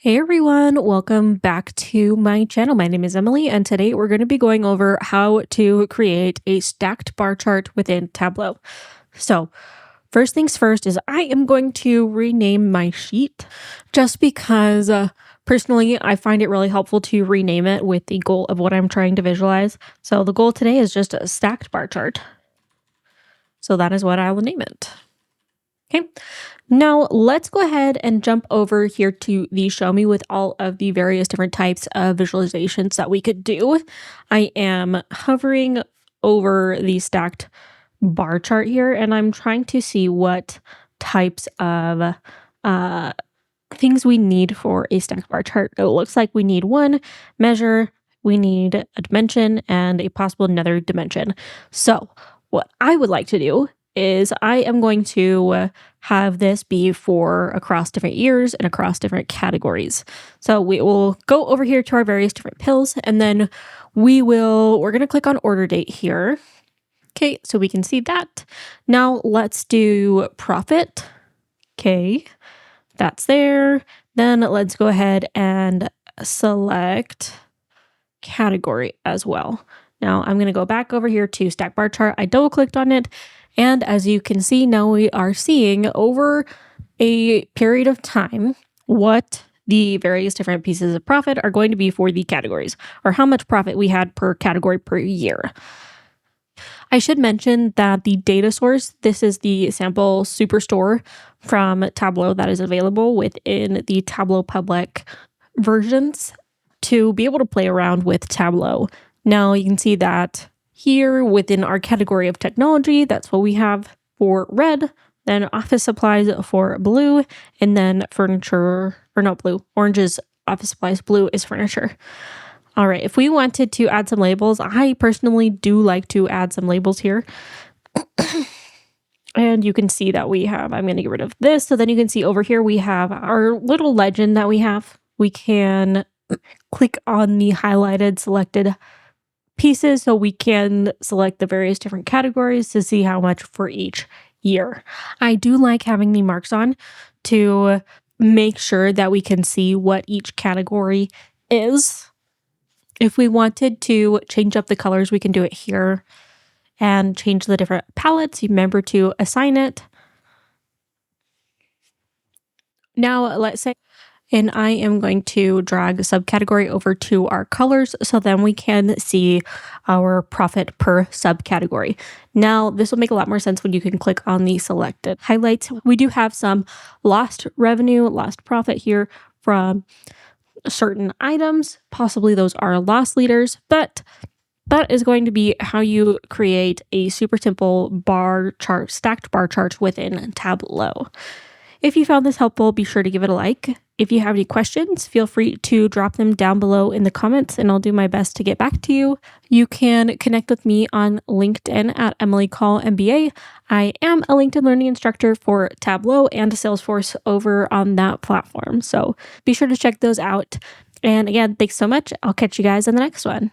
Hey everyone, welcome back to my channel. My name is Emily, and today we're going to be going over how to create a stacked bar chart within Tableau. So, first things first is I am going to rename my sheet just because personally I find it really helpful to rename it with the goal of what I'm trying to visualize. So, the goal today is just a stacked bar chart. So, that is what I will name it. Okay, now let's go ahead and jump over here to the show me with all of the various different types of visualizations that we could do. I am hovering over the stacked bar chart here, and I'm trying to see what types of things we need for a stacked bar chart. It looks like we need one measure, we need a dimension, and a possible another dimension. So what I would like to do is I am going to have this be for across different years and across different categories. So we will go over here to our various different pills, and then we're going to click on order date here. Okay, so we can see that. Now let's do profit. Okay, that's there. Then let's go ahead and select category as well. Now I'm going to go back over here to stack bar chart. I double clicked on it. And as you can see, now we are seeing over a period of time what the various different pieces of profit are going to be for the categories, or how much profit we had per category per year. I should mention that the data source, this is the sample superstore from Tableau that is available within the Tableau public versions to be able to play around with Tableau. Now you can see that here within our category of technology, that's what we have for red, then office supplies for blue, and then furniture, or not blue, orange is office supplies, blue is furniture. All right, if we wanted to add some labels, I personally do like to add some labels here. And you can see that we have, I'm going to get rid of this. So then you can see over here, we have our little legend that we have. We can click on the highlighted selected pieces so we can select the various different categories to see how much for each year. I do like having the marks on to make sure that we can see what each category is. If we wanted to change up the colors, we can do it here and change the different palettes. Remember to assign it. Now let's say, and I am going to drag the subcategory over to our colors so then we can see our profit per subcategory. Now, this will make a lot more sense when you can click on the selected highlights. We do have some lost revenue, lost profit here from certain items. Possibly those are loss leaders, but that is going to be how you create a super simple bar chart, stacked bar chart within Tableau. If you found this helpful, be sure to give it a like. If you have any questions, feel free to drop them down below in the comments and I'll do my best to get back to you. You can connect with me on LinkedIn at Emily Call MBA. I am a LinkedIn learning instructor for Tableau and Salesforce over on that platform. So be sure to check those out. And again, thanks so much. I'll catch you guys in the next one.